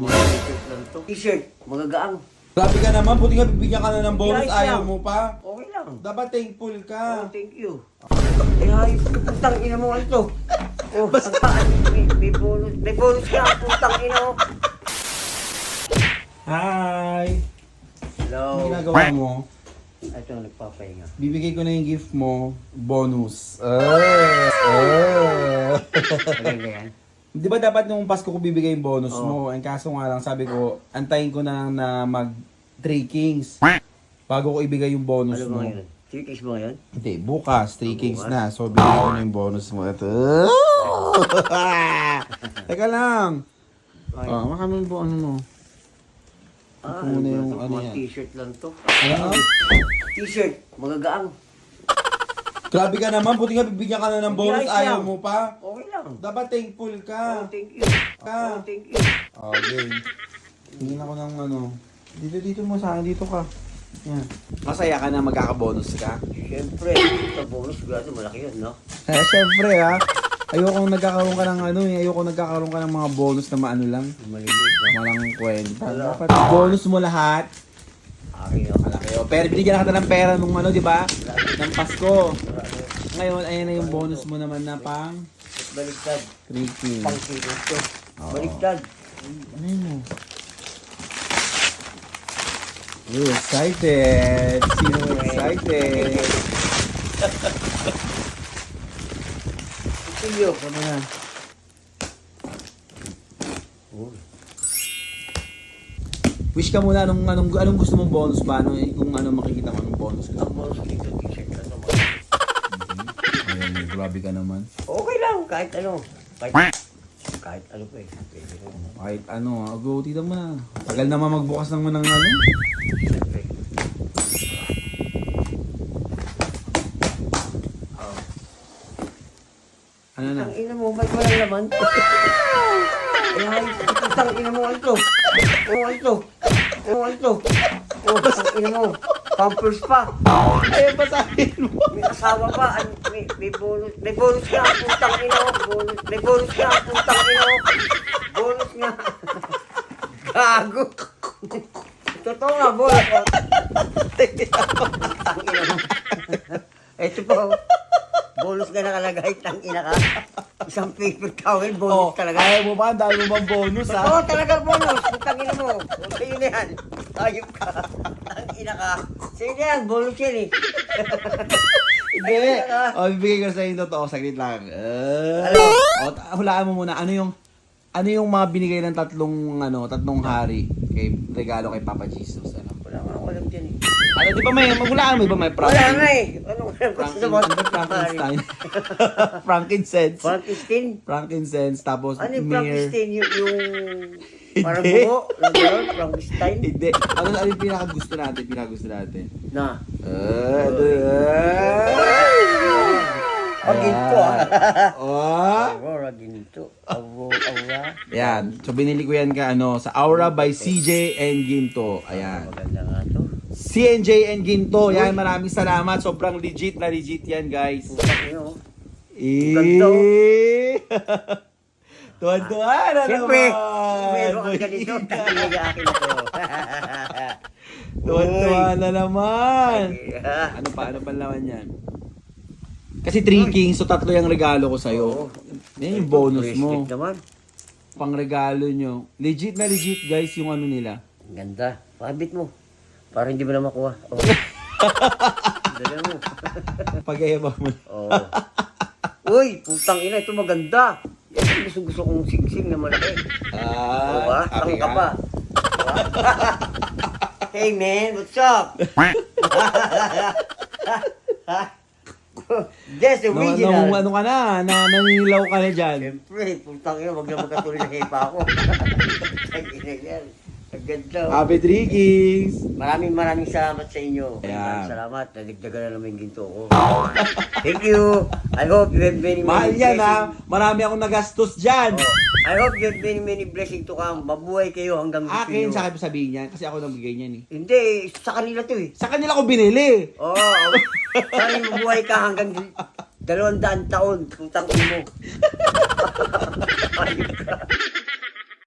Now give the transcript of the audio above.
T-shirt lang to. T-shirt, magagaang. Grabe ka naman, buti nga bibigyan ka na ng bonus, Ayos ayaw lang. mo pa. Okay lang. Dapat thankful Oh, ka. thank you. Eh, hayop ka, putang ina mo ito. Oh, may bonus ka, putang ina mo. Hi! Hello. Ano ginagawa mo? Ito ang nagpapahinga. Bibigay ko na yung gift mo, bonus. Maganda yan. Di ba dapat nung Pasko ko bibigay yung bonus Oo. mo? Ang kaso nga lang, sabi ko, antayin ko na lang na mag 3 kings bago ko ibigay yung bonus Ano mo. ba ngayon? 3 K's ba ngayon? Hindi, bukas, 3 kings bukas? na. So, bigay ko na yung bonus mo. Ito. Teka lang. Oh, makamil po ano mo. Ah, Ito muna ano yung ba to? ano Mga yan. T-shirt lang to. Ano? T-shirt, magagaang. Grabe ka naman, buti nga bibigyan ka na ng bonus, Ayos ayaw lang. mo pa. Okay lang. Dapat thankful Oh, ka. thank you. Oh, thank you. Okay. Hindi na ko ng ano. Dito mo sa akin, dito ka. Yan. Masaya ka na magkakabonus ka? Siyempre, ito bonus, sigurado malaki yun, no? Siyempre ha. Ayoko nagkakaroon ka ng ano eh. Ayoko nagkakaroon ka ng mga bonus na maano lang. Maliliit, no? Malang kwenta. Wala. Dapat bonus mo lahat. Akin, no? Malaki o. Pero binigyan na kita ng pera nung ano, di ba? Ng Pasko. Ngayon, ayan na yung bonus mo naman na pang Baliktad. 3 kings. Pang kilo to. Oo. Baliktad. Ano yun mo? You're excited. Sino excited? Silyo. Ano na? Oh. Wish ka muna anong gusto mong bonus ba? Kung ano makikita mo anong bonus ka. Ang bonus dito, t-shirt lang naman. Ayun, grabe ka naman. Okay lang, kahit ano. Kahit ano pa eh. Pwede rin. Kahit ano, go tita mo na. Tagal naman magbukas ng ano. Siyempre. Oh. Ano na? Ang ina mo, ba't walang laman? Ay, hayop ka, ang ina mo, ito. Oh, ito. Oh, ito. Oh, ang ina mo. Pampers pa. Ay, basahin mo. May asawa pa. May bonus. May bonus nga, putang ina mo. Bonus. May bonus nga, putang ina mo. Bonus nga. Gago. Totoo nga, bonus. Putang ina mo. Ito po. Bonus nga nakalagay, tang ina ka. Isang paper towel, bonus talaga. Ayaw mo ba? Ang dami mo bang bonus ha? Oo, talaga bonus. Putang ina mo. Sa'yo na yan. Ayop ka. Ang ina ka. Sa'yo na yan. Bonus yan eh. Hindi. O, bibigay ko sa inyo totoo. Saglit lang. O, hulaan mo muna. Ano yung mga binigay ng tatlong hari kay regalo kay Papa Jesus? Ano? Wala nga ako alam dyan eh. Ano, di ba may maghulaan mo? Di ba may Wala nga eh. Ano alam ko sa mga Frankenstein. Frankincense. Frankenstein? Frankincense. Tapos Ano yung myrrh. Frankenstein? Yung parang Hindi. buho? Ano yun? Frankenstein? Hindi. Ano yung pinakagusto natin? Na. Ginto ah. Oh. Aurora ginto. Aurora. Yan. So binili ko yan sa Aura by CJ and Ginto. Ayan. Maganda nga to. CNJ and Ginto. Yan, maraming salamat. Sobrang legit yan, guys. Putang ina oh. Eh. Tuwan-tuwa na Siyempre, naman. meron kang ganito. Tanginig akin ito. Tuwan-tuwa na naman. Ano pa laman yan? Kasi 3 kings, so 3 yung regalo ko sa'yo. Yan yung bonus mo. Bracelet naman. Pang regalo nyo. Legit na legit, guys, yung ano nila. Ang ganda. Pakabit mo. Para hindi mo na makuha. Oh. Dala mo. Pag-iba mo. Oh. Uy, putang ina. Ito maganda. Yan ang gusto kong singsing na malaki. Oo ba? Saan ka pa? Hey man, what's up? That's the original. Ano ka na? Naninilaw ka na dyan. Siyempre, putang ina. Wag na magkatuloy na hepa ako. Ang ina yan. Ang ganda. Happy 3 kings! Maraming salamat sa inyo. Ayan. Maraming salamat. Nadigdagan na naman yung ginto ko. Thank you. I hope you have many, Mahal many yan blessings. ha. Marami akong nagastos dyan. Oh, I hope you have many, many blessings to come. Mabuhay kayo hanggang gusto Akin, nyo. sa akin sabihin yan. Kasi ako nagbigay niyan eh. Hindi, sa kanila to eh. Sa kanila ko binili. Oo. Sana mabuhay ka hanggang 200 taon. Putang ino. Ayun ka.